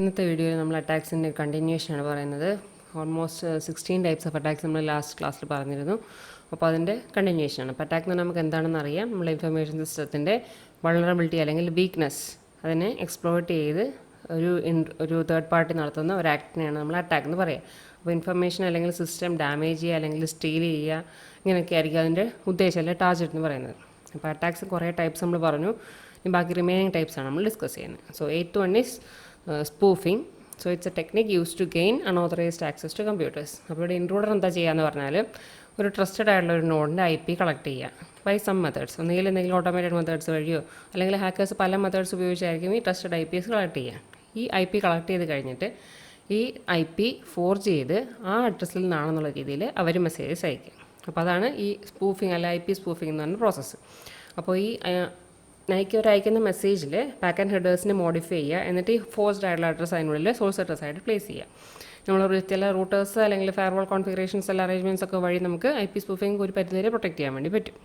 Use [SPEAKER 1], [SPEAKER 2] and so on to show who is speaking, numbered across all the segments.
[SPEAKER 1] ഇന്നത്തെ വീഡിയോയിൽ നമ്മൾ അറ്റാക്സിൻ്റെ കണ്ടിന്യൂഷനാണ് പറയുന്നത്. ഓൾമോസ്റ്റ് 16 ടൈപ്സ് ഓഫ് അറ്റാക്സ് നമ്മൾ ലാസ്റ്റ് ക്ലാസ്സിൽ പറഞ്ഞിരുന്നു. അപ്പോൾ അതിൻ്റെ കണ്ടിന്യൂഷനാണ്. അപ്പോൾ അറ്റാക്ക് എന്ന് പറഞ്ഞാൽ നമുക്ക് എന്താണെന്ന് അറിയാം. നമ്മൾ ഇൻഫർമേഷൻ സിസ്റ്റത്തിൻ്റെ വൾണറബിലിറ്റി അല്ലെങ്കിൽ വീക്ക്നെസ് അതിനെ എക്സ്പ്ലോയിറ്റ് ചെയ്ത് ഒരു തേർഡ് പാർട്ടി നടത്തുന്ന ഒരു ആക്ടിനെയാണ് നമ്മൾ അറ്റാക്ക് എന്ന് പറയുക. അപ്പോൾ ഇൻഫർമേഷൻ അല്ലെങ്കിൽ സിസ്റ്റം ഡാമേജ് ചെയ്യുക അല്ലെങ്കിൽ സ്റ്റീൽ ചെയ്യുക ഇങ്ങനെയൊക്കെ ആയിരിക്കും അതിൻ്റെ ഉദ്ദേശം അല്ലെങ്കിൽ ടാർഗറ്റ് എന്ന് പറയുന്നത്. അപ്പോൾ അറ്റാക്സ് കുറേ ടൈപ്സ് നമ്മൾ പറഞ്ഞു. ഇനി ബാക്കി റിമൈനിങ് ടൈപ്സാണ് നമ്മൾ ഡിസ്കസ് ചെയ്യുന്നത്. So 8th one is spoofing. So it's a technique used to gain unauthorized access to computers. അപ്പോൾ ഇവിടെ ഇൻട്രൂഡർ എന്താ ചെയ്യുകയെന്ന് പറഞ്ഞാൽ ഒരു ട്രസ്റ്റഡ് ആയിട്ടുള്ള ഒരു നോഡിൻ്റെ IP കളക്ട് ചെയ്യുക ബൈ സം മെത്തേഡ്സ്. ഒന്നുകിൽ എന്തെങ്കിലും ഓട്ടോമേറ്റഡ് മെത്തേഡ്സ് വഴിയോ അല്ലെങ്കിൽ ഹാക്കേഴ്സ് പല മെത്തേഡ്സ് ഉപയോഗിച്ചായിരിക്കും ഈ ട്രസ്റ്റഡ് IPs കളക്ട് ചെയ്യുക. ഈ IP കളക്ട് ചെയ്ത് കഴിഞ്ഞിട്ട് ഈ IP ഫോർജ് ചെയ്ത് ആ അഡ്രസ്സിൽ നിന്നാണെന്നുള്ള രീതിയിൽ അവർ മെസ്സേജസ് അയക്കും. അപ്പോൾ അതാണ് ഈ സ്പൂഫിങ് അല്ല IP സ്പൂഫിങ് എന്ന് പറഞ്ഞ പ്രോസസ്സ്. അപ്പോൾ ഈ അയക്കുന്ന മെസ്സേജിൽ പാക്ക് ആൻഡ് ഹെഡേഴ്സിനെ മോഡിഫൈ ചെയ്യുക, എന്നിട്ട് ഈ ഫോഴ്സ്ഡ് ആയിട്ടുള്ള അഡ്രസ്സ് അതിനുള്ളിൽ സോഴ്സ് അഡ്രസ് ആയിട്ട് പ്ലേസ് ചെയ്യുക. നമ്മൾ ചില റൂട്ടേഴ്സ് അല്ലെങ്കിൽ ഫയർവാൾ കോൺഫിഗറേഷൻസ് എല്ലാ അറേഞ്ച്മെൻറ്റ്സ് ഒക്കെ വഴി നമുക്ക് IP സ്പൂഫിങ് ഒരു പരിധിവരെ പ്രൊട്ടക്ട് ചെയ്യാൻ വേണ്ടി പറ്റും.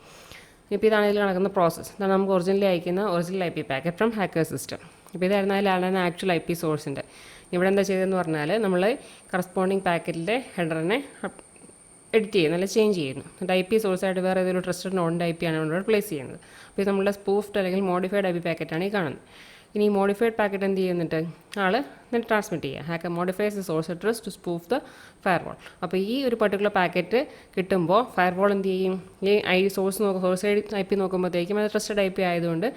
[SPEAKER 1] ഇപ്പോൾ ഇതാണ് ഇതിൽ നടക്കുന്ന പ്രോസസ്സ്. ഇതാണ് നമുക്ക് ഒറിജിനലി അയക്കുന്ന original IP packet from hacker system. ഇപ്പോൾ ഇതായിരുന്നാലാണ് ആക്ച്വൽ IP സോഴ്സിൻ്റെ. ഇവിടെ എന്താ ചെയ്തതെന്ന് പറഞ്ഞാൽ നമ്മൾ കറസ്പോണ്ടിങ് പാക്കറ്റിൻ്റെ ഹെഡറിനെ എഡിറ്റ് ചെയ്യുന്നു അല്ലെങ്കിൽ ചേഞ്ച് ചെയ്യുന്നു. എന്നിട്ട് IP സോഴ്സായിട്ട് വേറെ ഏതൊരു ട്രസ്റ്റഡ് നോഡിൻ്റെ IP ആണ് ഇവിടെ പ്ലേസ് ചെയ്യുന്നത്. അപ്പോൾ ഇത് നമ്മളുടെ സ്പൂഫ്ഡ് അല്ലെങ്കിൽ മോഡിഫൈഡ് IP പാക്കറ്റാണ് ഈ കാണുന്നത്. ഇനി ഈ മോഡിഫൈഡ് പാക്കറ്റ് എന്ത് ചെയ്യുന്നിട്ട് എന്നിട്ട് ട്രാൻസ്മിറ്റ് ചെയ്യുക. Hacker modifies the source address to spoof the firewall. അപ്പോൾ ഈ ഒരു പർട്ടിക്കുലർ പാക്കറ്റ് കിട്ടുമ്പോൾ ഫയർവാൾ എന്ത് ചെയ്യും, ഈ സോഴ്സ് IP നോക്കുമ്പോഴത്തേക്കും അത് ട്രസ്റ്റഡ് IP ആയതുകൊണ്ട്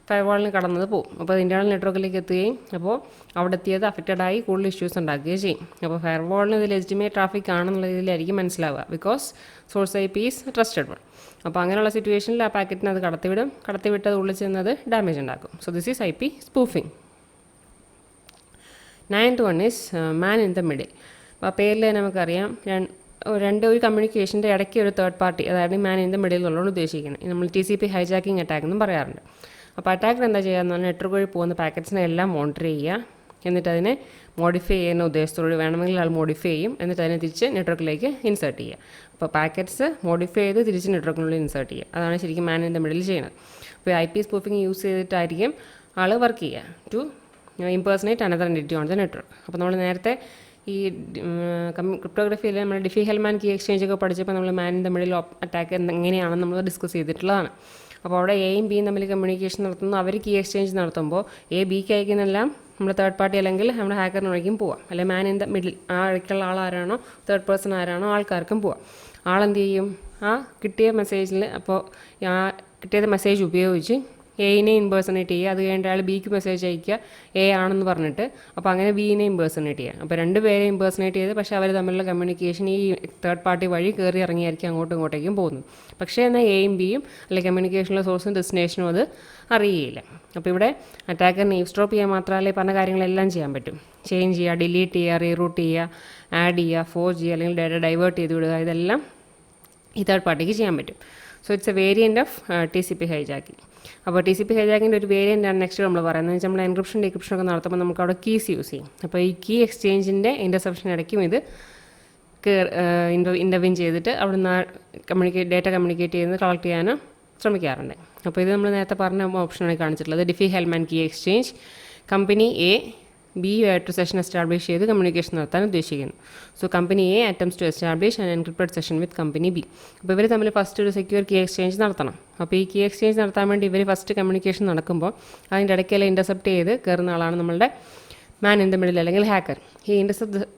[SPEAKER 1] ഫയർവാളിന് കടന്നത് പോകും. അപ്പോൾ ഇൻറ്റേർണൽ നെറ്റ്വർക്കിലേക്ക് എത്തുകയും അപ്പോൾ അവിടെ എത്തിയത് അഫക്റ്റഡായി കൂടുതൽ ഇഷ്യൂസ് ഉണ്ടാക്കുകയും ചെയ്യും. അപ്പോൾ ഫയർവാളിന് ഇത് ലെജിറ്റിമേറ്റ് ട്രാഫിക് ആണെന്നുള്ള രീതിയിലായിരിക്കും മനസ്സിലാവുക, because source IP is trusted one. അപ്പോൾ അങ്ങനെയുള്ള സിറ്റുവേഷനിൽ ആ പാക്കറ്റിന് അത് കടത്തിവിട്ടത് ഉള്ളിൽ ചെന്നത് ഡാമേജ് ഉണ്ടാക്കും. So this is IP spoofing. 9th one is man in the middle. അപ്പോൾ ആ പേരിൽ നമുക്കറിയാം ഒരു കമ്മ്യൂണിക്കേഷൻ്റെ ഇടയ്ക്ക് ഒരു തേർഡ് പാർട്ടി, അതായത് മാൻ ഇൻ ദ മിഡിൽ എന്നുള്ളതാണ് ഉദ്ദേശിക്കുന്നത്. നമ്മൾ TCP ഹൈജാക്കിംഗ് അറ്റാക്ക് എന്നും പറയാറുണ്ട്. അപ്പോൾ അറ്റാക്കർ എന്താ ചെയ്യുകയെന്ന് പറഞ്ഞാൽ നെറ്റ്വർക്ക് വഴി പോകുന്ന പാക്കറ്റ്സിനെ എല്ലാം മോണിറ്റർ ചെയ്യുക, എന്നിട്ട് അതിനെ മോഡിഫൈ ചെയ്യുന്ന ഉദ്ദേശത്തോട് വേണമെങ്കിൽ ആൾ മോഡിഫൈ ചെയ്യും, എന്നിട്ട് അതിനെ തിരിച്ച് നെറ്റ്വർക്കിലേക്ക് ഇൻസേർട്ട് ചെയ്യുക. അപ്പോൾ പാക്കറ്റ്സ് മോഡിഫൈ ചെയ്ത് തിരിച്ച് നെറ്റ്വർക്കിനുള്ളിൽ ഇൻസേർട്ട് ചെയ്യുക. അതാണ് ശരിക്കും മാൻ ഇൻ ദ മിഡിൽ ചെയ്യുന്നത്. അപ്പോൾ IP സ്പൂഫിംഗ് യൂസ് ചെയ്തിട്ടായിരിക്കും ആൾ വർക്ക് ചെയ്യുക to impersonate another entity on the network. അപ്പോൾ നമ്മൾ നേരത്തെ ഈ ക്രിപ്റ്റോഗ്രഫിയിൽ നമ്മൾ ഡിഫി-ഹെൽമാൻ കീ എക്സ്ചേഞ്ച് ഒക്കെ പഠിച്ചപ്പോൾ നമ്മൾ മാൻ ഇൻ ദ മിഡിൽ അറ്റാക്ക് എങ്ങനെയാണെന്ന് നമ്മൾ ഡിസ്കസ് ചെയ്തിട്ടുള്ളതാണ്. അപ്പോൾ അവിടെ എയും ബിയും തമ്മിൽ കമ്മ്യൂണിക്കേഷൻ നടത്തുന്നു. അവർ കീ എക്സ്ചേഞ്ച് നടത്തുമ്പോൾ ബിക്ക് അയക്കുന്നെല്ലാം നമ്മുടെ തേർഡ് പാർട്ടി അല്ലെങ്കിൽ നമ്മുടെ ഹാക്കറിന് വഴിക്കും പോവാം, അല്ലെങ്കിൽ മാൻ ഇൻ ദ മിഡിൽ ആ ഇടയ്ക്കുള്ള ആളാരാണോ തേർഡ് പേഴ്സൺ ആരാണോ ആൾക്കാർക്കും പോവാം. ആളെന്ത് ചെയ്യും, കിട്ടിയ മെസ്സേജിൽ അപ്പോൾ കിട്ടിയത് മെസ്സേജ് ഉപയോഗിച്ച് എയിനെ ഇംപേഴ്സണേറ്റ് ചെയ്യുക. അത് കഴിഞ്ഞിട്ട് അയാൾ ബിക്ക് മെസ്സേജ് അയക്കുക ആണെന്ന് പറഞ്ഞിട്ട്. അപ്പോൾ അങ്ങനെ ബീനെ ഇംപേഴ്സണേറ്റ് ചെയ്യുക. അപ്പോൾ രണ്ടുപേരെ ഇംപേഴ്സണേറ്റ് ചെയ്ത് പക്ഷേ അവർ തമ്മിലുള്ള കമ്മ്യൂണിക്കേഷൻ ഈ തേർഡ് പാർട്ടി വഴി കയറി ഇറങ്ങിയായിരിക്കും അങ്ങോട്ടും ഇങ്ങോട്ടേക്കും പോകുന്നത്. പക്ഷേ എന്നാൽ എയും ബിയും അല്ലെങ്കിൽ കമ്മ്യൂണിക്കേഷനുള്ള സോഴ്സും ഡെസ്റ്റിനേഷനും അത് അറിയില്ല. അപ്പോൾ ഇവിടെ അറ്റാക്കറിന് ഈവ്സ്ഡ്രോപ്പ് ചെയ്യാൻ മാത്രമല്ല പറഞ്ഞ കാര്യങ്ങളെല്ലാം ചെയ്യാൻ പറ്റും. ചേഞ്ച് ചെയ്യുക, ഡിലീറ്റ് ചെയ്യുക, റീറൂട്ട് ചെയ്യുക, ആഡ് ചെയ്യുക, ഫോർജ് ചെയ്യുക, അല്ലെങ്കിൽ ഡാറ്റ ഡൈവേർട്ട് ചെയ്ത് വിടുക, ഇതെല്ലാം ഈ തേർഡ് പാർട്ടിക്ക് ചെയ്യാൻ പറ്റും. So it's A variant of TCP hijacking. അപ്പോൾ TCP ഹൈജാക്കിൻ്റെ ഒരു വേരിയൻ്റാണ് നെക്സ്റ്റ് നമ്മൾ പറയുന്നത്. നമ്മൾ എൻക്രിപ്ഷൻ ഡീക്രിപ്ഷൻ ഒക്കെ നടത്തുമ്പോൾ നമുക്ക് അവിടെ കീസ് യൂസ് ചെയ്യും. അപ്പോൾ ഈ കീ എക്സ്ചേഞ്ചിൻ്റെ ഇൻ്റർസെപ്ഷൻ ഇടയ്ക്കും ഇത് ഇൻ്റർവ്യൂൻ ചെയ്തിട്ട് അവിടുന്ന് ഡേറ്റ കമ്മ്യൂണിക്കേറ്റ് ചെയ്യുന്നത് കളക്ട് ചെയ്യാനും ശ്രമിക്കാറുണ്ട്. അപ്പോൾ ഇത് നമ്മൾ നേരത്തെ പറഞ്ഞ ഓപ്ഷനാണ് കാണിച്ചിട്ടുള്ളത്. ഡിഫി-ഹെൽമാൻ കീ എക്സ്ചേഞ്ച് കമ്പനി ബിയുമായിട്ട് സെഷൻ എസ്റ്റാബ്ലിഷ് ചെയ്ത് കമ്മ്യൂണിക്കേഷൻ നടത്താൻ ഉദ്ദേശിക്കുന്നു. So company attempts to establish an encrypted session with company B. അപ്പോൾ ഇവർ തമ്മിൽ ഫസ്റ്റ് ഒരു സെക്യൂർ കീ എക്സ്ചേഞ്ച് നടത്തണം. അപ്പോൾ ഈ കീ എക്സ്ചേഞ്ച് നടത്താൻ വേണ്ടി ഇവർ ഫസ്റ്റ് കമ്മ്യൂണിക്കേഷൻ നടക്കുമ്പോൾ അതിൻ്റെ ഇടയ്ക്കെല്ലാം ഇൻ്റർസെപ്റ്റ് ചെയ്ത് കയറുന്ന ആളാണ് നമ്മളുടെ മാൻ ഇൻ ദ മിഡിൽ അല്ലെങ്കിൽ ഹാക്കർ. ഈ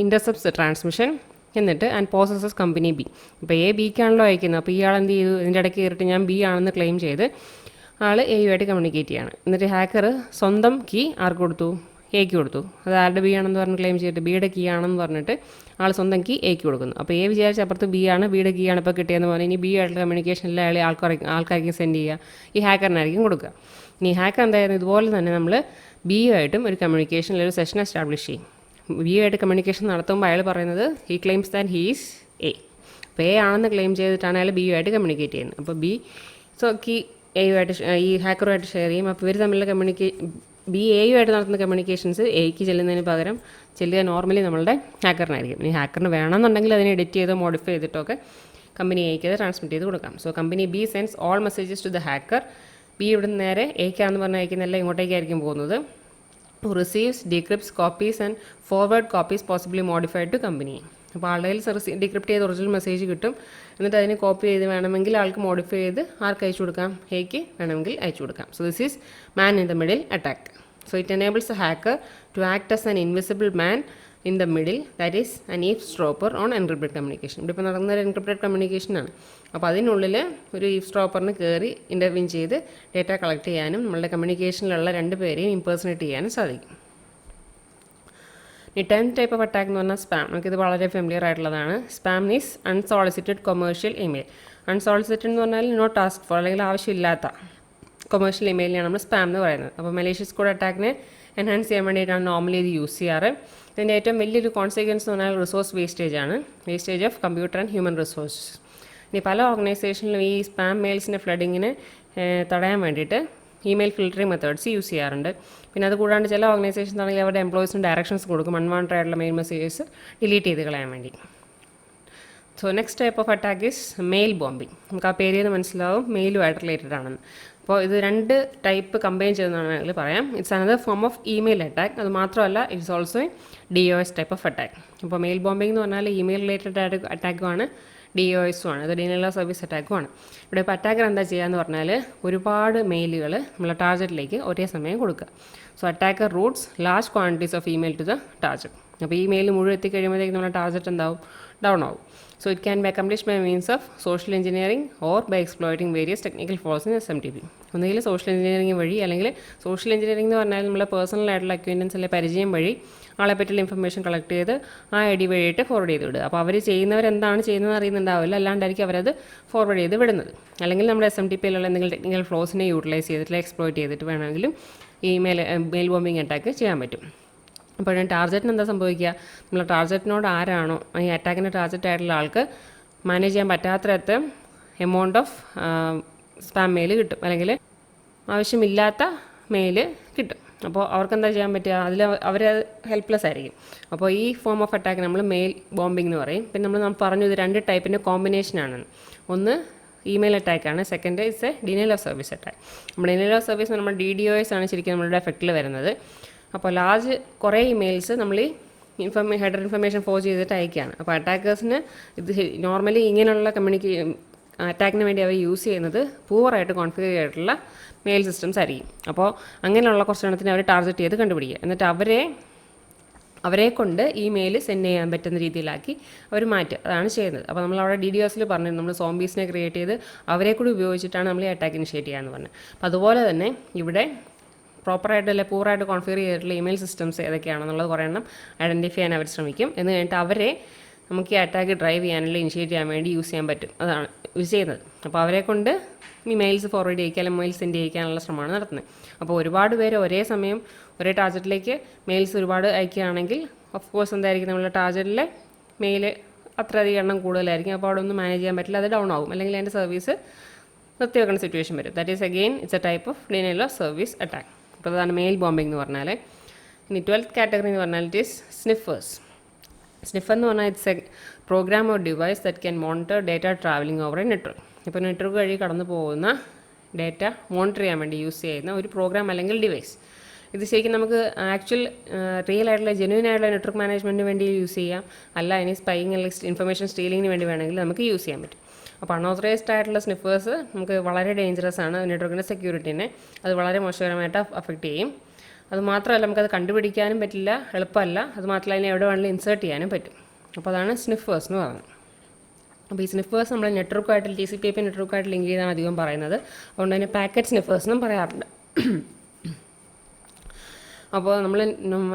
[SPEAKER 1] ഇൻ്റർസെപ്റ്റ്സ് ട്രാൻസ്മിഷൻ എന്നിട്ട് ആൻഡ് പ്രോസസ്സസ് കമ്പനി ബി. ഇപ്പോൾ ബിക്കാണല്ലോ അയക്കുന്നത്. അപ്പോൾ ഇയാൾ എന്ത് ചെയ്തു, ഇതിൻ്റെ ഇടയ്ക്ക് കയറിയിട്ട് ഞാൻ ബി ആണെന്ന് ക്ലെയിം ചെയ്ത് ആൾ എയുമായിട്ട് കമ്മ്യൂണിക്കേറ്റ് ചെയ്യാണ്. എന്നിട്ട് ഹാക്കർ സ്വന്തം കീ ആർക്ക് കൊടുത്തു, എക്ക് കൊടുത്തു. അത് ആരുടെ ബി ആണെന്ന് പറഞ്ഞ് ക്ലെയിം ചെയ്തിട്ട് ബിയുടെ കീ ആണെന്ന് പറഞ്ഞിട്ട് ആൾ സ്വന്തം കീ എക്ക് കൊടുക്കുന്നു. അപ്പോൾ വിചാരിച്ച അപ്പുറത്ത് ബി ആണ്, ബിയുടെ കീ ആണ് ഇപ്പോൾ കിട്ടിയെന്ന് പറഞ്ഞാൽ ഇനി ബി ആയിട്ടുള്ള കമ്മ്യൂണിക്കേഷനിൽ ആൾക്കാർക്ക് സെൻഡ് ചെയ്യുക, ഈ ഹാക്കറിനായിരിക്കും കൊടുക്കുക. ഇനി ഹാക്കർ എന്തായിരുന്നു, ഇതുപോലെ തന്നെ നമ്മൾ ബിയുമായിട്ടും ഒരു കമ്മ്യൂണിക്കേഷനിൽ ഒരു സെഷൻ എസ്റ്റാബ്ലിഷ് ചെയ്യും. ബിയുമായിട്ട് കമ്മ്യൂണിക്കേഷൻ നടത്തുമ്പോൾ അയാൾ പറയുന്നത് he claims that he is അപ്പോൾ ആണെന്ന് ക്ലെയിം ചെയ്തിട്ടാണ് അയാൾ ബിയുമായിട്ട് കമ്മ്യൂണിക്കേറ്റ് ചെയ്യുന്നത്. അപ്പോൾ കീ ഈ ഹാക്കറുമായിട്ട് ഷെയർ ചെയ്യും. അപ്പോൾ ഇവർ തമ്മിലുള്ള എയുമായിട്ട് നടത്തുന്ന കമ്മ്യൂണിക്കേഷൻസ് എക്ക് ചെല്ലുന്നതിന് പകരം ചെല്ലുക നോർമലി നമ്മളുടെ ഹാക്കറിനായിരിക്കും. ഇനി ഹാക്കറിന് വേണമെന്നുണ്ടെങ്കിൽ അതിനെ എഡിറ്റ് ചെയ്തോ മോഡിഫൈ ചെയ്തിട്ടൊക്കെ കമ്പനി എക്ക് അത് ട്രാൻസ്മിറ്റ് ചെയ്ത് കൊടുക്കാം. So company B sends all messages to the hacker. B ഇവിടെ നിന്ന് നേരെ എക്കാണെന്ന് പറഞ്ഞ് അയക്കുന്നെല്ലാം ഇങ്ങോട്ടേക്കായിരിക്കും പോകുന്നത്. who receives, decrypts, copies and forward copies possibly modified to company. അപ്പോൾ ആളുടെ കയ്യിൽ ഡീക്രിപ്റ്റ് ചെയ്ത് ഒറിജിനൽ മെസ്സേജ് കിട്ടും. എന്നിട്ട് അതിനെ കോപ്പി ചെയ്ത് വേണമെങ്കിൽ ആൾക്ക് മോഡിഫൈ ചെയ്ത് ആർക്ക് അയച്ചു കൊടുക്കാം, ഹേക്ക് വേണമെങ്കിൽ അയച്ചു കൊടുക്കാം. So this is man in the middle attack. So it enables a hacker to act as an invisible man in the middle, that is an eavesdropper on encrypted communication. ഇവിടെ ഇപ്പോൾ നടക്കുന്ന ഒരു എൻക്രിപ്റ്റഡ് കമ്മ്യൂണിക്കേഷനാണ്. അപ്പോൾ അതിനുള്ളിൽ ഒരു ഈവ്സ്ട്രോപ്പറിന് കയറി ഇൻ്റർവ്യൂ ചെയ്ത് data collect ചെയ്യാനും നമ്മളുടെ കമ്മ്യൂണിക്കേഷനിലുള്ള രണ്ട് പേരെയും ഇംപേഴ്സണേറ്റ് ചെയ്യാനും സാധിക്കും. ഈ 10th ടൈപ്പ് ഓഫ് അറ്റാക്ക് എന്ന് പറഞ്ഞാൽ സ്പാം. നമുക്കിത് വളരെ ഫെമിലിയർ ആയിട്ടുള്ളതാണ്. Spam is unsolicited commercial email. Unsolicited എന്ന് പറഞ്ഞാൽ നോട്ട് ടാസ്ക് ഫോർ, അല്ലെങ്കിൽ ആവശ്യമില്ലാത്ത കൊമേഴ്ഷ്യൽ ഇമെയിലിനാണ് നമ്മൾ സ്പാം എന്ന് പറയുന്നത്. അപ്പോൾ മലേഷ്യസ് കോഡ് അറ്റാക്കിനെ എൻഹാൻസ് ചെയ്യാൻ വേണ്ടിയിട്ടാണ് നോർമലി ഇത് യൂസ് ചെയ്യാറ്. ഇതിൻ്റെ ഏറ്റവും വലിയൊരു കോൺസിക്വൻസ് എന്ന് പറഞ്ഞാൽ റിസോഴ്സ് വേസ്റ്റേജ് ആണ്. Wastage of computer and human resources. ഇനി പല ഓർഗനൈസേഷനിലും ഈ സ്പാം മെയിൽസിൻ്റെ ഫ്ലഡിങ്ങിനെ തടയാൻ വേണ്ടിയിട്ട് ഇമെയിൽ ഫിൽറ്ററിംഗ് മെത്തേഡ്സ് യൂസ് ചെയ്യാറുണ്ട്. പിന്നെ അത് കൂടാണ്ട് ചില ഓർഗനൈസേഷൻസ് ആണെങ്കിൽ അവരുടെ എംപ്ലോയീസിന് ഡയറക്ഷൻസ് കൊടുക്കും അൺവാണ്ടഡ് ആയിട്ടുള്ള മെയിൽ മെസ്സേജസ് ഡിലീറ്റ് ചെയ്ത് കളയാൻ വേണ്ടി. So next type of attack is mail bombing. നമുക്ക് ആ പേരിൽ നിന്ന് മനസ്സിലാവും മെയിലുമായിട്ട് റിലേറ്റഡ് ആണെന്ന്. അപ്പോൾ ഇത് രണ്ട് ടൈപ്പ് കമ്പൈൻ ചെയ്യുന്നതാണെങ്കിൽ പറയാം. It's another form of email attack. അത് മാത്രമല്ല it's also DOS type of attack. അപ്പോൾ മെയിൽ ബോംബിംഗ് എന്ന് പറഞ്ഞാൽ ഇമെയിൽ റിലേറ്റഡ് അറ്റാക്കുമാണ്, DOSും ആണ്. അത് ഡിനയൽ ഓഫ് സർവീസ് അറ്റാക്കുമാണ്. ഇവിടെ ഇപ്പോൾ അറ്റാക്കർ എന്താ ചെയ്യുകയെന്ന് പറഞ്ഞാൽ ഒരുപാട് മെയിലുകൾ നമ്മളെ ടാർഗറ്റിലേക്ക് ഒരേ സമയം കൊടുക്കുക. So attacker routes large quantities of email to the target. അപ്പോൾ ഈ മെയിൽ മുഴുവൻ എത്തിക്കഴിയുമ്പോഴത്തേക്കും നമ്മുടെ ടാർഗറ്റ് എന്താവും, ഡൗൺ ആവും. So it can be accomplished by means of social engineering or by exploiting various technical flaws in SMTP. ഒന്നുകിൽ social engineering വഴി, അല്ലെങ്കിൽ social engineering എന്ന് പറഞ്ഞാൽ നമ്മളെ പേഴ്സണൽ ആയിട്ടുള്ള അക്വൈൻറ്റൻസ് അല്ലെങ്കിൽ പരിചയം വഴി ആളെ പറ്റിയുള്ള ഇൻഫർമേഷൻ കളക്ട് ചെയ്ത് ആ ID വഴിയിട്ട് ഫോർവേഡ് ചെയ്ത് വിടുക. അപ്പോൾ അവർ ചെയ്യുന്നവരെന്താണ് ചെയ്യുന്നതെന്ന് അറിയുന്നുണ്ടാവില്ല, അല്ലാണ്ടായിരിക്കും അവരത് ഫോർവേഡ് ചെയ്ത് വിടുന്നത്. അല്ലെങ്കിൽ നമ്മുടെ SMTPയിലുള്ള എന്തെങ്കിലും ടെക്നിക്കൽ ഫ്ലോസിനെ യൂട്ടിലൈസ് ചെയ്തിട്ട് എക്സ്പ്ലോയിറ്റ് ചെയ്തിട്ട് വേണമെങ്കിലും ഈ മെയിൽ ബോംബിംഗ് അറ്റാക്ക് ചെയ്യാൻ പറ്റും. അപ്പോൾ ടാർഗറ്റിന് എന്താ സംഭവിക്കുക, നമ്മൾ ടാർഗറ്റിനോട് ആരാണോ ഈ അറ്റാക്കിൻ്റെ ടാർഗറ്റ് ആയിട്ടുള്ള ആൾക്ക് മാനേജ് ചെയ്യാൻ പറ്റാത്ത എമൗണ്ട് ഓഫ് സ്പാം മെയിൽ കിട്ടും, അല്ലെങ്കിൽ ആവശ്യമില്ലാത്ത മെയിൽ കിട്ടും. അപ്പോൾ അവർക്ക് എന്താ ചെയ്യാൻ പറ്റുക, അതിൽ അവർ ഹെൽപ്ലെസ് ആയിരിക്കും. അപ്പോൾ ഈ ഫോം ഓഫ് അറ്റാക്ക് നമ്മൾ മെയിൽ ബോംബിംഗ് എന്ന് പറയും. പിന്നെ നമ്മൾ പറഞ്ഞു ഇത് രണ്ട് ടൈപ്പിൻ്റെ കോമ്പിനേഷനാണെന്ന്. ഒന്ന് ഇമെയിൽ അറ്റാക്കാണ്, second it's a denial of service attack. നമ്മുടെ ഡിനയൽ ഓഫ് സർവീസ് നമ്മൾ DDoS ആണ് ശരിക്കും നമ്മളുടെ എഫക്റ്റിൽ വരുന്നത്. അപ്പോൾ ലാർജ് കുറേ ഇമെയിൽസ് നമ്മൾ ഈ ഹെഡർ ഇൻഫർമേഷൻ ഫോഴ്സ് ചെയ്തിട്ട് അയക്കുകയാണ്. അപ്പോൾ അറ്റാക്കേഴ്സിന് ഇത് നോർമലി ഇങ്ങനെയുള്ള അറ്റാക്കിന് വേണ്ടി അവർ യൂസ് ചെയ്യുന്നത് പൂവറായിട്ട് കോൺഫിഗർ ചെയ്തിട്ടുള്ള മെയിൽ സിസ്റ്റംസ് ആയിരിക്കും. അപ്പോൾ അങ്ങനെയുള്ള കുറച്ചെണ്ണത്തിന് അവർ ടാർഗറ്റ് ചെയ്ത് കണ്ടുപിടിക്കുക, എന്നിട്ട് അവരെ കൊണ്ട് ഈ മെയിൽ സെൻഡ് ചെയ്യാൻ പറ്റുന്ന രീതിയിലാക്കി അവർ മാറ്റുക. അതാണ് ചെയ്യുന്നത്. അപ്പോൾ നമ്മൾ അവിടെ DDoSൽ പറഞ്ഞു നമ്മൾ സോംബീസിനെ ക്രിയേറ്റ് ചെയ്ത് അവരെ കൂടി ഉപയോഗിച്ചിട്ടാണ് നമ്മൾ ഈ അറ്റാക്ക് ഇനിഷ്യേറ്റ് ചെയ്യാമെന്ന് പറഞ്ഞത്. അപ്പോൾ അതുപോലെ തന്നെ ഇവിടെ പ്രോപ്പറായിട്ട് അല്ലെ പൂറായിട്ട് കോൺഫിഗർ ചെയ്തിട്ടുള്ള ഇമെയിൽ സിസ്റ്റംസ് ഏതൊക്കെയാണെന്നുള്ളത് കുറേ എണ്ണം ഐഡൻറ്റിഫൈ ചെയ്യാൻ അവർ ശ്രമിക്കും. എന്ന് കഴിഞ്ഞിട്ട് അവരെ നമുക്ക് ഈ അറ്റാക്ക് ഡ്രൈവ് ചെയ്യാനുള്ള ഇനിഷ്യേറ്റ് ചെയ്യാൻ വേണ്ടി യൂസ് ചെയ്യാൻ പറ്റും. അതാണ് യൂസ് ചെയ്യുന്നത്. അപ്പോൾ അവരെ കൊണ്ട് ഈ മെയിൽസ് ഫോർവേഡ് ചെയ്യിക്കുക അല്ലെങ്കിൽ മെയിൽ സെൻഡ് ചെയ്യിക്കാനുള്ള ശ്രമമാണ് നടത്തുന്നത്. അപ്പോൾ ഒരുപാട് പേര് ഒരേ സമയം ഒരേ ടാർഗറ്റിലേക്ക് മെയിൽസ് ഒരുപാട് അയക്കുകയാണെങ്കിൽ ഓഫ് കോഴ്സ് എന്തായിരിക്കും നമ്മളുടെ ടാർഗറ്റിലെ മെയിൽ അത്രയധികം എണ്ണം കൂടുതലായിരിക്കും. അപ്പോൾ അവിടെ ഒന്നും മാനേജ് ചെയ്യാൻ പറ്റില്ല, അത് ഡൗൺ ആവും, അല്ലെങ്കിൽ അതിൻ്റെ സർവീസ് നിർത്തിവെക്കുന്ന സിറ്റുവേഷൻ വരും. That is again it's A type of denial of service attack. അപ്പോൾ അതാണ് മെയിൽ ബോംബിംഗ് എന്ന് പറഞ്ഞാൽ. ഇനി 12th കാറ്റഗറി എന്ന് പറഞ്ഞാൽ ഇറ്റ് ഈസ് സ്നിഫേഴ്സ്. സ്നിഫർ എന്ന് പറഞ്ഞാൽ it's a program or device that can monitor data travelling over a network. ഇപ്പോൾ നെറ്റ്വർക്ക് വഴി കടന്നു പോകുന്ന ഡേറ്റ മോണിറ്റർ ചെയ്യാൻ വേണ്ടി യൂസ് ചെയ്യുന്ന ഒരു പ്രോഗ്രാം അല്ലെങ്കിൽ ഡിവൈസ്. ഇത് ശരിക്കും നമുക്ക് ആക്ച്വൽ റിയൽ ആയിട്ടുള്ള ജെന്യൂൻ ആയിട്ടുള്ള നെറ്റ്വർക്ക് മാനേജ്മെൻറ്റിന് വേണ്ടി യൂസ് ചെയ്യാം, അല്ല ഇനി സ്പൈയിങ് അല്ലെങ്കിൽ ഇൻഫർമേഷൻ സ്റ്റീലിങ്ങിന് വേണ്ടി വേണമെങ്കിൽ നമുക്ക് യൂസ് ചെയ്യാൻ പറ്റും. അപ്പോൾ അൺഓതറൈസ്ഡ് ആയിട്ടുള്ള സ്നിഫേഴ്സ് നമുക്ക് വളരെ ഡേഞ്ചറസ് ആണ്. നെറ്റ്വർക്കിൻ്റെ സെക്യൂരിറ്റീനെ അത് വളരെ മോശകരമായിട്ട് അഫക്റ്റ് ചെയ്യും. അതുമാത്രമല്ല നമുക്കത് കണ്ടുപിടിക്കാനും പറ്റില്ല, എളുപ്പമല്ല. അതുമാത്രമല്ല അതിനെ എവിടെ വേണമെങ്കിലും ഇൻസേർട്ട് ചെയ്യാനും പറ്റും. അപ്പോൾ അതാണ് സ്നിഫേഴ്സ് എന്ന് പറയുന്നത്. അപ്പോൾ ഈ സ്നിഫേഴ്സ് നമ്മൾ നെറ്റ്വർക്കായിട്ട് TCP/IP നെറ്റ്വർക്കായിട്ട് ലിങ്ക് ചെയ്താണ് അധികം പറയുന്നത്. അതുകൊണ്ട് തന്നെ പാക്കറ്റ് സ്നിഫേഴ്സ് എന്നും പറയാറുണ്ട്. അപ്പോൾ നമ്മൾ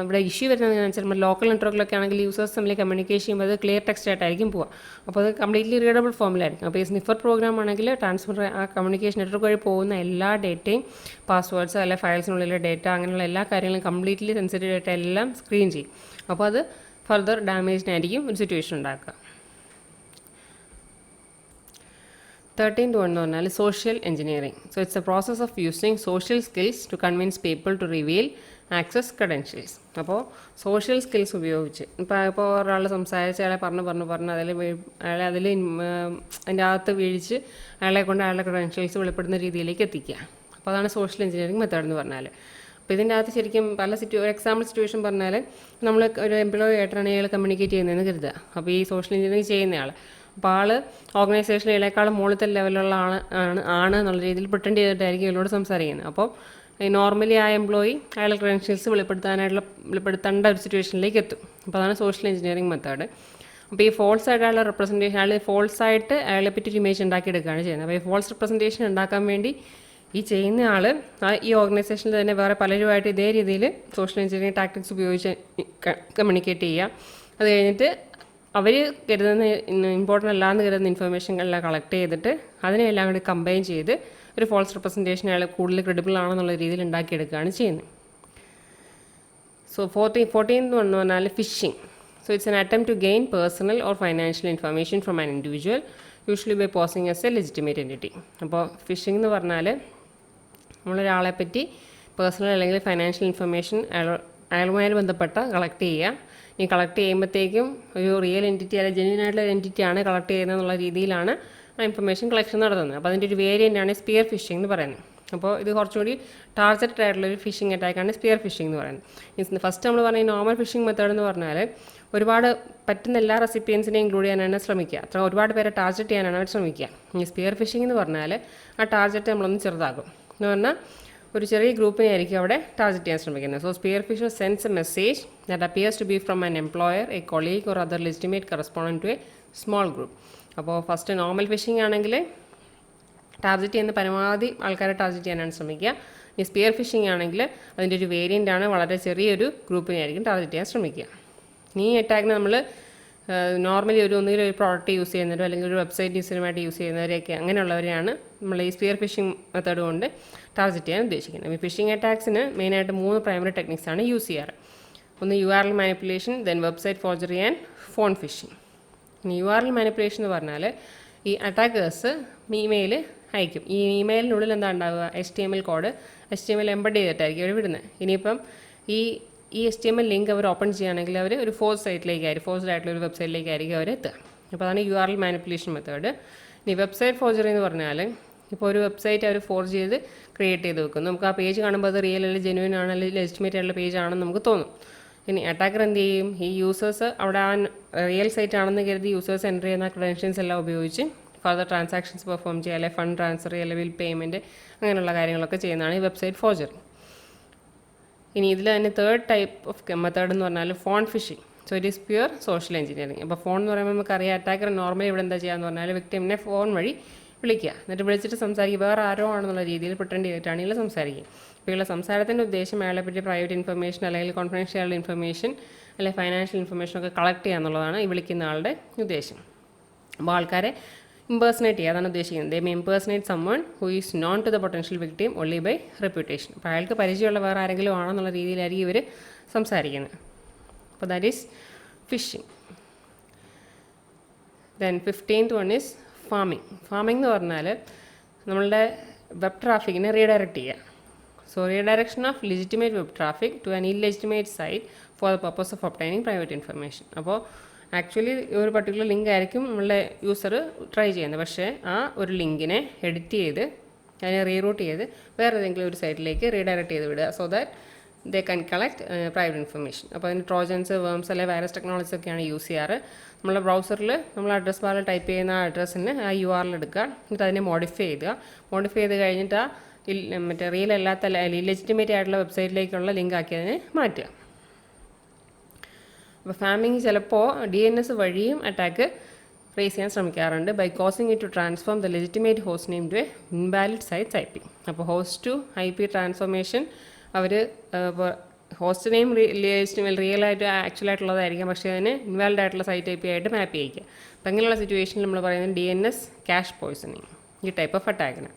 [SPEAKER 1] ഇവിടെ ഇഷ്യൂ വരുന്നതെന്ന് വെച്ചാൽ നമ്മൾ ലോക്കൽ നെറ്റ്വർക്കിലൊക്കെ ആണെങ്കിൽ യൂസേഴ്സ് തമ്മിൽ കമ്മ്യൂണിക്കേഷൻ ചെയ്യുമ്പോൾ അത് ക്ലിയർ ടെക്സ്റ്റ് ആയിട്ടായിരിക്കും പോവുക. അപ്പോൾ അത് കംപ്ലീറ്റ്ലി റീഡബിൾ ഫോമിലായിരിക്കും. അപ്പോൾ ഈ സ്നിഫർ പ്രോഗ്രാം ആണെങ്കിൽ ട്രാൻസ്ഫർ ആ കമ്മ്യൂണിക്കേഷൻ നെറ്റ്വർക്ക് വഴി പോകുന്ന എല്ലാ ഡേറ്റയും പാസ്വേഡ്സ് അല്ലെ ഫയൽസിനുള്ളിലെ ഡേറ്റ അങ്ങനെയുള്ള എല്ലാ കാര്യങ്ങളും കംപ്ലീറ്റ്ലി സെൻസിറ്റീവ് ഡേറ്റ എല്ലാം സ്ക്രീൻ ചെയ്യും. അപ്പോൾ അത് ഫർദർ ഡാമേജിനായിരിക്കും ഒരു സിറ്റുവേഷൻ ഉണ്ടാക്കുക. 13th one എന്ന് പറഞ്ഞാൽ social engineering. So it's a process of using social skills to convince people to reveal access credentials. അപ്പോൾ സോഷ്യൽ സ്കിൽസ് ഉപയോഗിച്ച് ഇപ്പോൾ ഒരാൾ സംസാരിച്ച് അയാളെ പറഞ്ഞ് അയാളെ അതിൻ്റെ അകത്ത് വീഴിച്ച് അയാളെ കൊണ്ട് അയാളുടെ ക്രെഡൻഷ്യൽസ് വെളിപ്പെടുന്ന രീതിയിലേക്ക് എത്തിക്കുക. അപ്പോൾ അതാണ് സോഷ്യൽ എഞ്ചിനീയറിംഗ് മെത്തേഡ് എന്ന് പറഞ്ഞാൽ. അപ്പോൾ ഇതിൻ്റെ അകത്ത് ശരിക്കും പല എക്സാമ്പിൾ സിറ്റുവേഷൻ പറഞ്ഞാൽ നമ്മൾ ഒരു എംപ്ലോയി ആയിട്ടാണ് അയാൾ കമ്മ്യൂണിക്കേറ്റ് ചെയ്യുന്നതെന്ന് കരുതുക. അപ്പോൾ ഈ സോഷ്യൽ എഞ്ചിനീയറിംഗ് ചെയ്യുന്നയാൾ അപ്പോൾ ആൾ ഓർഗനൈസേഷനിലേക്കാളും മുകളിലത്തെ ലെവലുള്ള ആണ് എന്നുള്ള രീതിയിൽ പ്രിട്ടൻഡ് ചെയ്തിട്ടായിരിക്കും ഇവരോട് സംസാരിക്കുന്നത്. അപ്പോൾ നോർമലി ആ എംപ്ലോയി അയാളുടെ ക്രെഡൻഷ്യൽസ് വെളിപ്പെടുത്തേണ്ട ഒരു സിറ്റുവേഷനിലേക്ക് എത്തും. അപ്പോൾ അതാണ് സോഷ്യൽ എഞ്ചിനീയറിംഗ് മെത്തേഡ്. അപ്പോൾ ഈ ഫോൾസ് ആയിട്ട് അയാളുടെ റെപ്രസെൻറ്റേഷൻ ഫോൾസായിട്ട് അയാളെ പറ്റി ഒരു ഇമേജ് ഉണ്ടാക്കിയെടുക്കുകയാണ് ചെയ്യുന്നത്. അപ്പോൾ ഈ ഫോൾസ് റെപ്രസെൻറ്റേഷൻ ഉണ്ടാക്കാൻ വേണ്ടി ഈ ചെയ്യുന്ന ആൾ ഈ ഓർഗനൈസേഷനിൽ തന്നെ വേറെ പലരുമായിട്ട് ഇതേ രീതിയിൽ സോഷ്യൽ എഞ്ചിനീയറിംഗ് ടാക്ടിക്സ് ഉപയോഗിച്ച് കമ്മ്യൂണിക്കേറ്റ് ചെയ്യുക. അത് കഴിഞ്ഞിട്ട് അവർ കരുതുന്ന ഇമ്പോർട്ടൻ്റ് അല്ലാന്ന് കരുതുന്ന ഇൻഫർമേഷനെല്ലാം കളക്ട് ചെയ്തിട്ട് അതിനെല്ലാം കൂടി കമ്പൈൻ ചെയ്ത് ഒരു ഫോൾസ് റെപ്രസെൻറ്റേഷൻ അയാൾ കൂടുതൽ ക്രെഡിബിൾ ആണെന്നുള്ള രീതിയിൽ ഉണ്ടാക്കിയെടുക്കുകയാണ് ചെയ്യുന്നത്. സോ 14th എന്ന് പറഞ്ഞാൽ phishing. So it's an attempt to gain personal or financial information from an individual, usually by posing as a legitimate entity. അപ്പോൾ ഫിഷിംഗ് എന്ന് പറഞ്ഞാൽ നമ്മളൊരാളെ പറ്റി പേഴ്സണൽ അല്ലെങ്കിൽ ഫൈനാൻഷ്യൽ ഇൻഫർമേഷൻ അയാളുമായി ബന്ധപ്പെട്ട കളക്ട് ചെയ്യുക. ഈ കളക്ട് ചെയ്യുമ്പോഴത്തേക്കും ഒരു റിയൽ എൻറ്റിറ്റി അല്ലെങ്കിൽ ജെന്യൂൻ ആയിട്ടുള്ള ഒരു എൻറ്റിറ്റിയാണ് കളക്ട് ചെയ്യുന്നത് എന്നുള്ള രീതിയിലാണ് ആ ഇൻഫർമേഷൻ കളക്ഷൻ നടത്തുന്നത്. അപ്പോൾ അതിൻ്റെ ഒരു വേരിയൻ്റാണ് സ്പിയർ ഫിഷിംഗ് എന്ന് പറയുന്നത്. അപ്പോൾ ഇത് കുറച്ചുകൂടി ടാർഗറ്റഡ് ആയിട്ടുള്ളൊരു ഫിഷിംഗ് അറ്റാക്കാണ് സ്പിയർ ഫിഷിംഗ് എന്ന് പറയുന്നത്. ഫസ്റ്റ് നമ്മൾ പറഞ്ഞ നോർമൽ ഫിഷിംഗ് മെത്തേഡ് എന്ന് പറഞ്ഞാൽ ഒരുപാട് പറ്റുന്ന എല്ലാ റെസിപ്പിയൻസിനെയും ഇൻക്ലൂഡ് ചെയ്യാനാണ് ശ്രമിക്കുക. അത്ര ഒരുപാട് പേരെ ടാർഗറ്റ് ചെയ്യാനാണ് അവർ ശ്രമിക്കുക. ഈ സ്പിയർ ഫിഷിംഗ് എന്ന് പറഞ്ഞാൽ ആ ടാർഗറ്റ് നമ്മളൊന്ന് ചെറുതാക്കും എന്ന് പറഞ്ഞാൽ ഒരു ചെറിയ ഗ്രൂപ്പിനെ ആയിരിക്കും അവിടെ ടാർഗറ്റ് ചെയ്യാൻ ശ്രമിക്കുന്നത്. So spear phisher sends a message that appears to be from an employer, a colleague or other legitimate correspondent to a small group. അപ്പോൾ ഫസ്റ്റ് നോർമൽ ഫിഷിംഗ് ആണെങ്കിൽ ടാർഗറ്റ് ചെയ്യുന്ന പരമാവധി ആൾക്കാരെ ടാർഗറ്റ് ചെയ്യാനാണ് ശ്രമിക്കുക. ഈ സ്പിയർ ഫിഷിംഗ് ആണെങ്കിൽ അതിൻ്റെ ഒരു വേരിയൻ്റാണ് വളരെ ചെറിയൊരു ഗ്രൂപ്പിനെ ആയിരിക്കും ടാർഗറ്റ് ചെയ്യാൻ ശ്രമിക്കുക. ഈ അറ്റാക്കിന് നമ്മൾ നോർമലി ഒന്നുകിൽ ഒരു പ്രോഡക്റ്റ് യൂസ് ചെയ്യുന്നവരോ അല്ലെങ്കിൽ ഒരു വെബ്സൈറ്റ് യൂസറുമായിട്ട് യൂസ് ചെയ്യുന്നവരെയൊക്കെ അങ്ങനെയുള്ളവരെയാണ് നമ്മൾ ഈ സ്പിയർ ഫിഷിംഗ് മെത്തേഡ് കൊണ്ട് ടാർഗറ്റ് ചെയ്യാൻ ഉദ്ദേശിക്കുന്നത്. ഈ ഫിഷിംഗ് അറ്റാക്സിന് മെയിനായിട്ട് 3 പ്രൈമറി ടെക്നിക്സാണ് യൂസ് ചെയ്യാറ്. ഒന്ന് URL manipulation, then website forgery and phone phishing. ഇനി URL മാനിപ്പുലേഷൻ എന്ന് പറഞ്ഞാൽ ഈ അറ്റാക്കേഴ്സ് ഇമെയിൽ അയക്കും. ഈ ഇമെയിലിനുള്ളിൽ എന്താ ഉണ്ടാവുക, HTML കോഡ് HTML എംബഡ് ചെയ്തിട്ടായിരിക്കും അവർ വിടുന്നത്. ഇനിയിപ്പം ഈ HTML ലിങ്ക് അവർ ഓപ്പൺ ചെയ്യുകയാണെങ്കിൽ അവർ ഒരു ഫോഴ്സ്ഡ് ആയിട്ടുള്ള ഒരു വെബ്സൈറ്റിലേക്കായിരിക്കും അവർ എത്തുക. അപ്പോൾ അതാണ് URL മാനിപ്പുലേഷൻ മെത്തേഡ്. ഇനി വെബ്സൈറ്റ് ഫോർജറി എന്ന് പറഞ്ഞാൽ ഇപ്പോൾ ഒരു വെബ്സൈറ്റ് അവർ ഫോർജ് ചെയ്ത് ക്രിയേറ്റ് ചെയ്ത് വെക്കും. നമുക്ക് ആ പേജ് കാണുമ്പോൾ അത് റിയൽ അല്ലെങ്കിൽ ജെന്യൂൻ ആണ് അല്ലെങ്കിൽ ലെജിറ്റിമേറ്റ് ആയിട്ടുള്ള പേജ് ആണെന്ന് നമുക്ക് തോന്നും. ഇനി അറ്റാക്കർ എന്ത് ചെയ്യും, ഈ യൂസേഴ്സ് അവിടെ ആ റിയൽ സൈറ്റ് ആണെന്ന് കരുതി യൂസേഴ്സ് എൻ്റർ ചെയ്യുന്ന ക്രെഡൻഷ്യൽസ് എല്ലാം ഉപയോഗിച്ച് ഫർദർ ട്രാൻസാക്ഷൻസ് പെർഫോം ചെയ്യുക, അല്ലെങ്കിൽ ഫണ്ട് ട്രാൻസ്ഫർ ചെയ്യുക, അല്ലെങ്കിൽ ബിൽ പേയ്മെൻറ്റ് അങ്ങനെയുള്ള കാര്യങ്ങളൊക്കെ ചെയ്യുന്നതാണ് ഈ വെബ്സൈറ്റ് ഫോർജറി. ഇനി ഇതിൽ തന്നെ തേർഡ് ടൈപ്പ് ഓഫ് മെത്തേഡ് എന്ന് പറഞ്ഞാൽ phone phishing. So it is pure social engineering. അപ്പോൾ ഫോൺ എന്ന് പറയുമ്പോൾ നമുക്കറിയാം അറ്റാക്കർ നോർമലി ഇവിടെ എന്താ ചെയ്യുക എന്ന് പറഞ്ഞാൽ വിക്ടിമിനെ ഫോൺ വഴി വിളിക്കുക, എന്നിട്ട് വിളിച്ചിട്ട് സംസാരിക്കുക, വേറെ ആരോ ആണെന്നുള്ള രീതിയിൽ പ്രിട്ടൻഡ് ചെയ്തിട്ടാണ് ഇതിൽ സംസാരിക്കുക. അപ്പോൾ ഇതിലുള്ള സംസാരത്തിൻ്റെ ഉദ്ദേശം അയാളെ പറ്റി പ്രൈവറ്റ് ഇൻഫർമേഷൻ അല്ലെങ്കിൽ കോൺഫിഡൻഷ്യൽ ഇൻഫർമേഷൻ അല്ലെങ്കിൽ ഫൈനാൻഷ്യൽ ഇൻഫർമേഷൻ ഒക്കെ കളക്ട് ചെയ്യുക എന്നുള്ളതാണ് ഈ വിളിക്കുന്ന ആളുടെ ഉദ്ദേശം. അപ്പോൾ ആൾക്കാരെ ഇമ്പേഴ്സണേറ്റ് ചെയ്യുക, അതാണ് ഉദ്ദേശിക്കുന്നത്. They may impersonate someone who is known to the potential victim only by reputation. അപ്പോൾ അയാൾക്ക് പരിചയമുള്ള വേറെ ആരെങ്കിലും ആണെന്നുള്ള രീതിയിലായിരിക്കും ഇവർ സംസാരിക്കുന്നത്. അപ്പോൾ that is phishing. Then 15th one is pharming. Pharming എന്ന് പറഞ്ഞാൽ നമ്മളുടെ വെബ് ട്രാഫിക്കിനെ റീഡയറക്റ്റ് ചെയ്യുക. So redirection of legitimate web traffic to an illegitimate site for the purpose of obtaining private information. അപ്പോൾ ആക്ച്വലി ഒരു പർട്ടിക്കുലർ ലിങ്ക് ആയിരിക്കും നമ്മളുടെ user try ചെയ്യുന്നത്, പക്ഷേ ആ ഒരു ലിങ്കിനെ എഡിറ്റ് ചെയ്ത് അതിനെ റീറൂട്ട് ചെയ്ത് വേറെ ഏതെങ്കിലും ഒരു സൈറ്റിലേക്ക് റീഡയറക്റ്റ് ചെയ്ത് വിടുക. So that they can collect private information. അപ്പോൾ അതിന് ട്രോജൻസ്, വേംസ് അല്ലെങ്കിൽ വൈറസ് ടെക്നോളജീസ് ഒക്കെയാണ് യൂസ് ചെയ്യാറ്. നമ്മുടെ ബ്രൗസറിൽ നമ്മൾ അഡ്രസ് ബാറിൽ ടൈപ്പ് ചെയ്യുന്ന ആ അഡ്രസ്സിന് ആ URL എടുക്കുക, എന്നിട്ട് അതിനെ മോഡിഫൈ ചെയ്ത് കഴിഞ്ഞിട്ട് ആ മറ്റേ റിയൽ അല്ലാത്ത ഇല്ലെജിറ്റിമേറ്റ് ആയിട്ടുള്ള വെബ്സൈറ്റിലേക്കുള്ള ലിങ്ക് ആക്കി അതിനെ മാറ്റുക. അപ്പോൾ ഫാമിംഗ് ചിലപ്പോൾ DNS വഴിയും അറ്റാക്ക് റേസ് ചെയ്യാൻ ശ്രമിക്കാറുണ്ട്, by causing it to transform the legitimate host name to a invalid site IP. അപ്പോൾ ഹോസ്റ്റ് ടു IP ട്രാൻസ്ഫോർമേഷൻ അവർ ഹോസ്റ്റ് നെയിം റിയലായിട്ട് ആക്ച്വലായിട്ടുള്ളതായിരിക്കും, പക്ഷേ അതിന് ഇൻവാലിഡ് ആയിട്ടുള്ള സൈറ്റ് IP ആയിട്ട് മാപ്പ് ചെയ്യിക്കുക. അപ്പോൾ അങ്ങനെയുള്ള സിറ്റുവേഷനിൽ നമ്മൾ പറയുന്നത് DNS ക്യാഷ് പോയ്സണിങ്, ഈ ടൈപ്പ് ഓഫ് അറ്റാക്കിന്.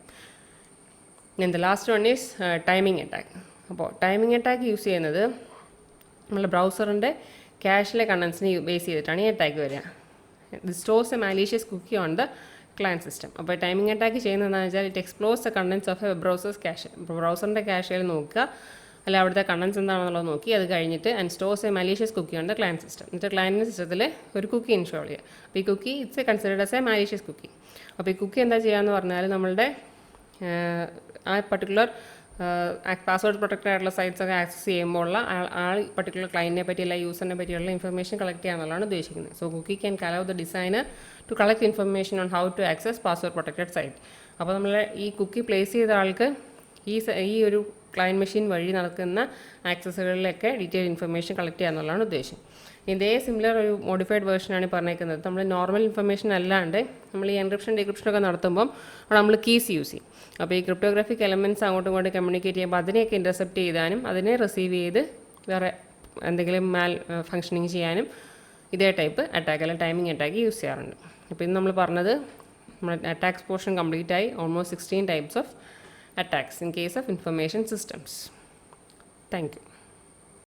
[SPEAKER 1] Then the last one is timing attack. അപ്പോൾ ടൈമിംഗ് അറ്റാക്ക് യൂസ് ചെയ്യുന്നത് നമ്മൾ ബ്രൗസറിൻ്റെ ക്യാഷിലെ കണ്ടൻസിനെ ബേസ് ചെയ്തിട്ടാണ് ഈ അറ്റാക്ക് വരിക. This stores a malicious cookie on the client system. അപ്പോൾ ടൈമിംഗ് അറ്റാക്ക് ചെയ്യുന്നതെന്ന് വെച്ചാൽ it explores the contents of a web browsers cache. ഇപ്പോൾ ബ്രൗസറിൻ്റെ ക്യാഷിൽ നോക്കുക, അല്ല അവിടുത്തെ കണ്ടൻസ് എന്താണെന്നുള്ളത് നോക്കി അത് കഴിഞ്ഞിട്ട് and stores a malicious cookie on the client system. എന്നിട്ട് ക്ലയൻറ്റ് സിസ്റ്റത്തിൽ ഒരു കുക്കി ഇൻസ്റ്റാൾ ചെയ്യുക. അപ്പോൾ ഈ cookie it's considered as a malicious cookie. അപ്പോൾ ഈ കുക്കി എന്താ ചെയ്യുക എന്ന് പറഞ്ഞാൽ നമ്മളുടെ ആ പർട്ടിക്കുലർ പാസ്വേഡ് പ്രൊട്ടക്റ്റഡ് ആയിട്ടുള്ള സൈറ്റ്സ് ഒക്കെ ആക്സസ് ചെയ്യുമ്പോഴുള്ള പർട്ടിക്കുലർ ക്ലയൻറ്റിനെ പറ്റി അല്ല യൂസറിനെ പറ്റിയുള്ള ഇൻഫർമേഷൻ കളക്ട് ചെയ്യുക എന്നുള്ളതാണ് ഉദ്ദേശിക്കുന്നത്. So cookie can allow the designer to collect information on how to access password protected site. അപ്പോൾ നമ്മൾ ഈ കുക്കി പ്ലേസ് ചെയ്ത ആൾക്ക് ഈ ഒരു ക്ലയൻറ്റ് മെഷീൻ വഴി നടക്കുന്ന ആക്സസുകളിലൊക്കെ ഡീറ്റെയിൽ ഇൻഫർമേഷൻ കളക്ട് ചെയ്യുക എന്നുള്ളതാണ് ഉദ്ദേശം. ഇതേ സിമിലർ ഒരു മോഡിഫൈഡ് വേർഷനാണ് പറഞ്ഞേക്കുന്നത്. നമ്മൾ നോർമൽ ഇൻഫർമേഷൻ അല്ലാണ്ട് നമ്മൾ ഈ എൻക്രിപ്ഷൻ ഡീക്രിപ്ഷനൊക്കെ നടത്തുമ്പം അവിടെ നമ്മൾ കീസ് യൂസ് ചെയ്യും. അപ്പോൾ ഈ ക്രിപ്റ്റോഗ്രാഫിക് എലമെൻറ്റ്സ് അങ്ങോട്ടും ഇങ്ങോട്ടും കമ്മ്യൂണിക്കേറ്റ് ചെയ്യുമ്പോൾ അതിനെയൊക്കെ ഇൻ്റർസെപ്റ്റ് ചെയ്താനും അതിനെ റിസീവ് ചെയ്ത് വേറെ എന്തെങ്കിലും ഫങ്ഷനിങ് ചെയ്യാനും ഇതേ ടൈപ്പ് അറ്റാക്ക് അല്ലെങ്കിൽ ടൈമിംഗ് അറ്റാക്ക് യൂസ് ചെയ്യാറുണ്ട്. അപ്പോൾ ഇന്ന് നമ്മൾ പറഞ്ഞത് നമ്മുടെ അറ്റാക്സ് പോർഷൻ കംപ്ലീറ്റ് ആയി. Almost 16 types of attacks in case of information systems. Thank you.